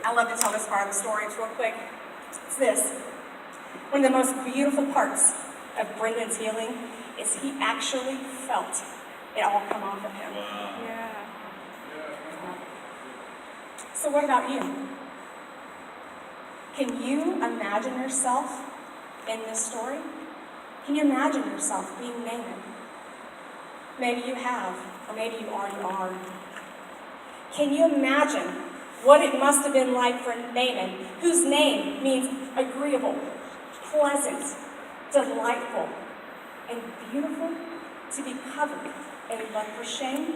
I love to tell this part of the story. It's real quick. It's this. One of the most beautiful parts of Brendan's healing is he actually felt it all come off of him. Wow. Yeah. So what about you? Can you imagine yourself in this story? Can you imagine yourself being Naaman? Maybe you have, or maybe you already are. Can you imagine what it must have been like for Naaman, whose name means agreeable, pleasant, delightful, and beautiful, to be covered in leprous shame?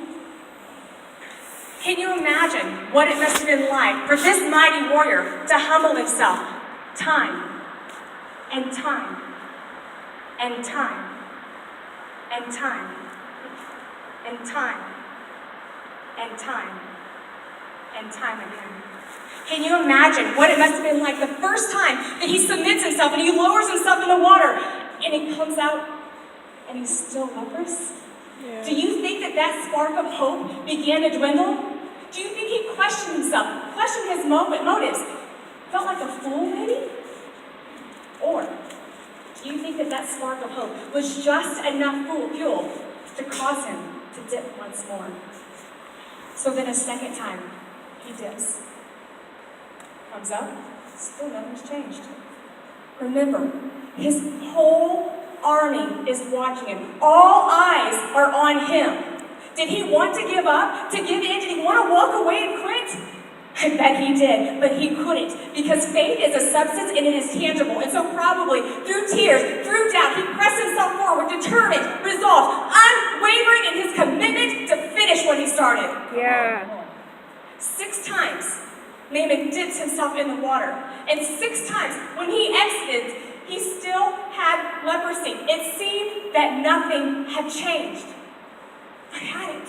Can you imagine what it must have been like for this mighty warrior to humble himself time and time and time and time and time and time and time again? Can you imagine what it must have been like the first time that he submits himself and he lowers himself in the water and he comes out and he's still leprous? Yeah. Do you think that spark of hope began to dwindle? Do you think he questioned himself, questioned his motives, felt like a fool maybe? Or do you think that spark of hope was just enough fuel to cause him to dip once more? So then a second time, he dips. Comes up, still nothing's changed. Remember, his whole army is watching him. All eyes are on him. Did he want to give up, to give in? Did he want to walk away and quit? I bet he did, but he couldn't, because faith is a substance and it is tangible. And so probably through tears, through doubt, he pressed himself forward, determined, resolved, unwavering in his commitment to finish what he started. Yeah. 6 times, Naaman dips himself in the water. And 6 times, when he exited, he still had leprosy. It seemed that nothing had changed. But it hadn't.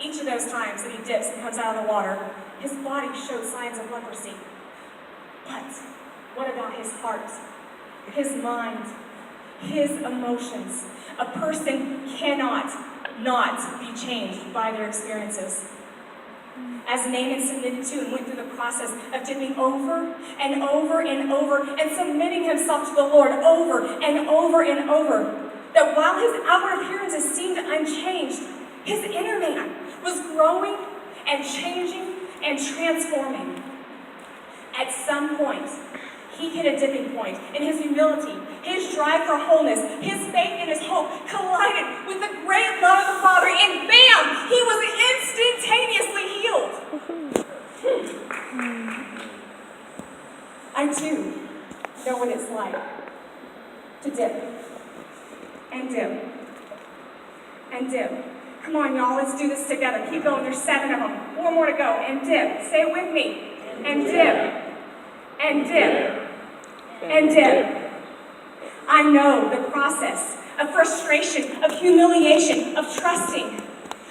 Each of those times that he dips and comes out of the water, his body showed signs of leprosy. But what about his heart, his mind, his emotions? A person cannot not be changed by their experiences. As Naaman submitted to and went through the process of dipping over and over and over and submitting himself to the Lord over and over and over, that while his outward appearances seemed unchanged, his inner man was growing and changing and transforming. At some point, he hit a dipping point, and his humility, his drive for wholeness, his faith and his hope collided with the great love of the Father, and bam! He was instantaneously healed. I too know what it's like to dip and dip and dip. Come on, y'all, let's do this together. Keep going. There's 7 of them. 4 more to go. And dip. Say it with me. And dip. And dip. And dip. I know the process of frustration, of humiliation, of trusting,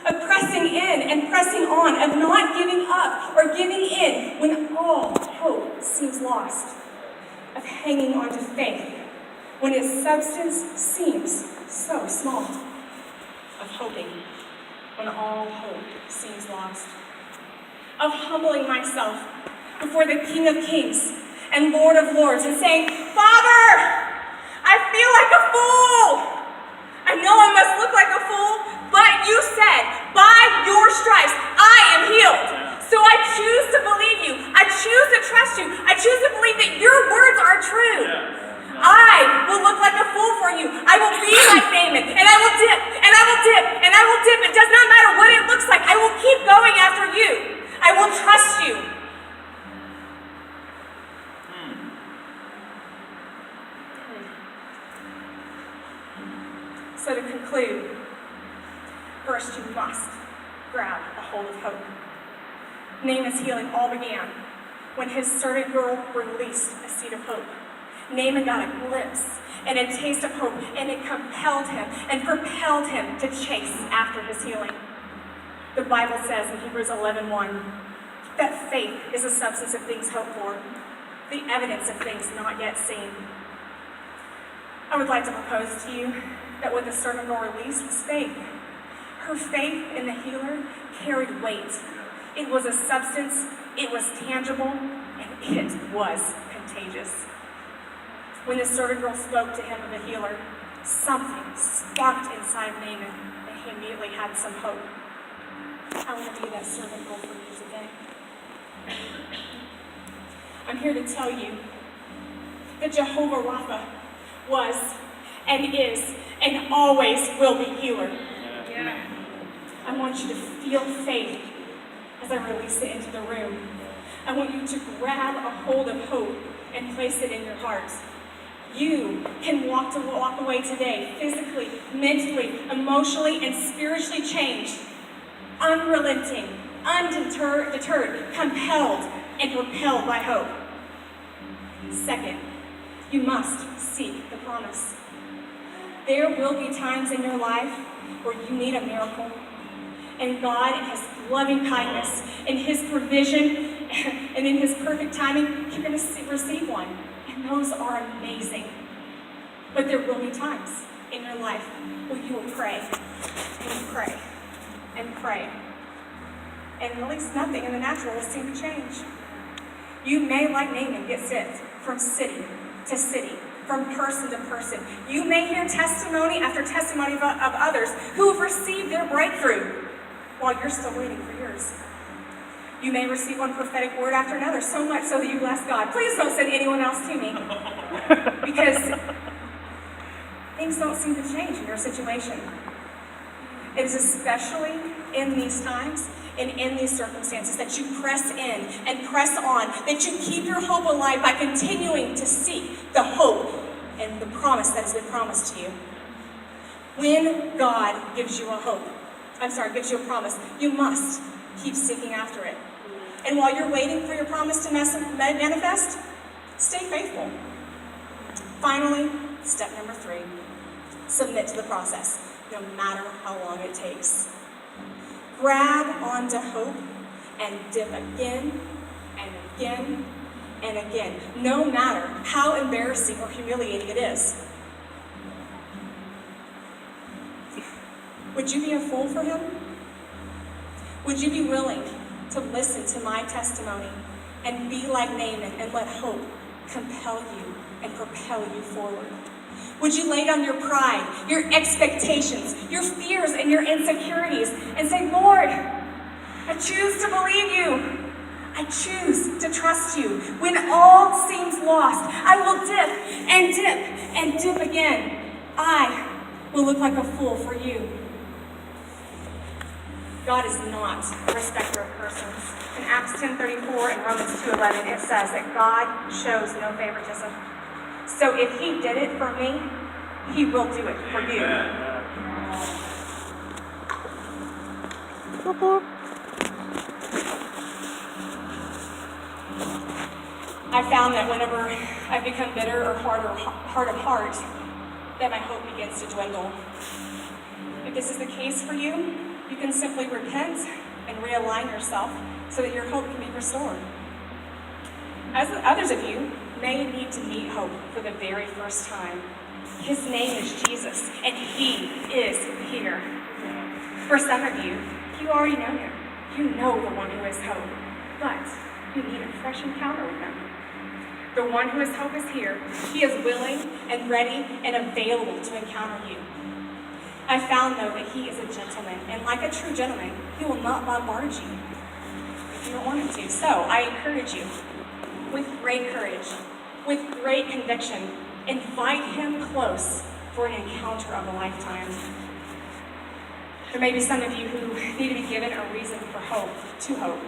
of pressing in and pressing on, of not giving up or giving in when all hope seems lost, of hanging on to faith when its substance seems so small, of hoping when all hope seems lost, of humbling myself before the King of Kings and Lord of Lords and saying, Father, I feel like a fool. I know I must look like a fool, but you said, by your stripes, I am healed. So I choose to believe you. I choose to trust you. I choose to believe that your words are true. I will look like a fool for you. I will be like Naaman, and I will dip, and I will dip, and I will dip. It does not matter what it looks like. I will keep going after you. I will trust you. So to conclude, first you must grab a hold of hope. Naaman's healing all began when his servant girl released a seed of hope. Naaman got a glimpse and a taste of hope, and it compelled him and propelled him to chase after his healing. The Bible says in Hebrews 11:1 that faith is the substance of things hoped for, the evidence of things not yet seen. I would like to propose to you that what the servant girl released was faith. Her faith in the healer carried weight. It was a substance, it was tangible, and it was contagious. When the servant girl spoke to him of a healer, something sparked inside Naaman, and he immediately had some hope. I want to be that servant girl for you today. I'm here to tell you that Jehovah Rapha was and is and always will be healer. Yeah. I want you to feel faith as I release it into the room. I want you to grab a hold of hope and place it in your heart. You can walk away today physically, mentally, emotionally, and spiritually changed, unrelenting, undeterred, compelled, and propelled by hope. Second, you must seek the promise. There will be times in your life where you need a miracle. And God, in His loving kindness, in His provision, and in His perfect timing, you're going to receive one. And those are amazing. But there will be times in your life where you will pray, and pray, and pray. And at least nothing in the natural will seem to change. You may, like Naaman, get sent from city to city, from person to person. You may hear testimony after testimony of others who have received their breakthrough while you're still waiting for yours. You may receive one prophetic word after another, so much so that you bless God. Please don't send anyone else to me, because things don't seem to change in your situation. It is especially in these times and in these circumstances that you press in and press on, that you keep your hope alive by continuing to seek the hope and the promise that has been promised to you. When God gives you gives you a promise, you must keep seeking after it. And while you're waiting for your promise to manifest, stay faithful. Finally, step number 3, submit to the process, no matter how long it takes. Grab onto hope and dip again and again and again, no matter how embarrassing or humiliating it is. Would you be a fool for Him? Would you be willing to listen to my testimony and be like Naaman and let hope compel you and propel you forward? Would you lay down your pride, your expectations, your fears, and your insecurities and say, Lord, I choose to believe you. I choose to trust you. When all seems lost, I will dip and dip and dip again. I will look like a fool for you. God is not a respecter of persons. In Acts 10:34 and Romans 2:11, it says that God shows no favoritism. So if He did it for me, He will do it for you. I found that whenever I become bitter or hard of heart, that my hope begins to dwindle. If this is the case for you, you can simply repent and realign yourself so that your hope can be restored. As others of you may need to meet hope for the very first time. His name is Jesus, and He is here. For some of you, you already know Him. You know the one who is hope, but you need a fresh encounter with Him. The one who is hope is here. He is willing and ready and available to encounter you. I found, though, that He is a gentleman, and like a true gentleman, He will not bombard you if you don't want Him to. So I encourage you, with great courage, with great conviction, invite Him close for an encounter of a lifetime. There may be some of you who need to be given a reason for hope, to hope.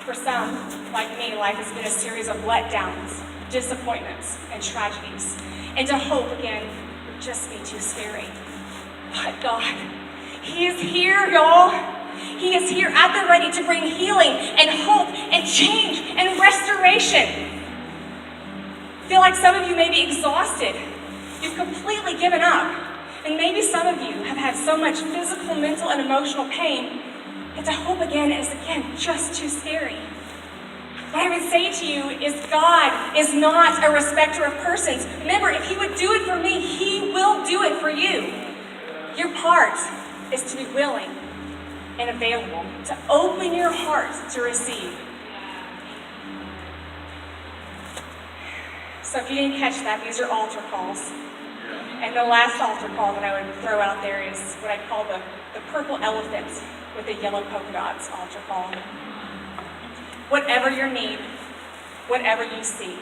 For some, like me, life has been a series of letdowns, disappointments, and tragedies. And to hope again would just be too scary. But God, He is here, y'all. He is here at the ready to bring healing and hope and change and restoration. I feel like some of you may be exhausted. You've completely given up. And maybe some of you have had so much physical, mental, and emotional pain that to hope again is, just too scary. What I would say to you is God is not a respecter of persons. Remember, if He would do it for me, He will do it for you. Your part is to be willing and available to open your heart to receive. So if you didn't catch that, these are altar calls. And the last altar call that I would throw out there is what I call the purple elephant with the yellow polka dots altar call. Whatever your need, whatever you seek,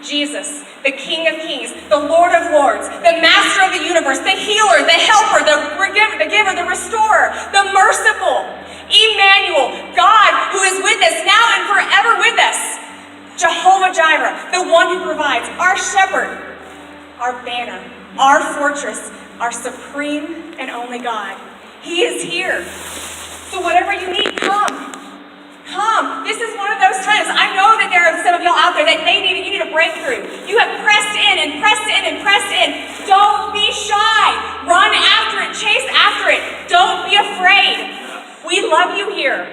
Jesus, the King of Kings, the Lord of Lords, the Master of the universe, the healer, the helper, the giver, the restorer, the merciful, Emmanuel, God who is with us now and forever with us, Jehovah Jireh, the one who provides, our shepherd, our banner, our fortress, our supreme and only God. He is here. So whatever you need, come. Come. This is one of those times. I know that there are some of y'all out there that you need a breakthrough. You have pressed in and pressed in and pressed in. Don't be shy. Run after it. Chase after it. Don't be afraid. We love you here.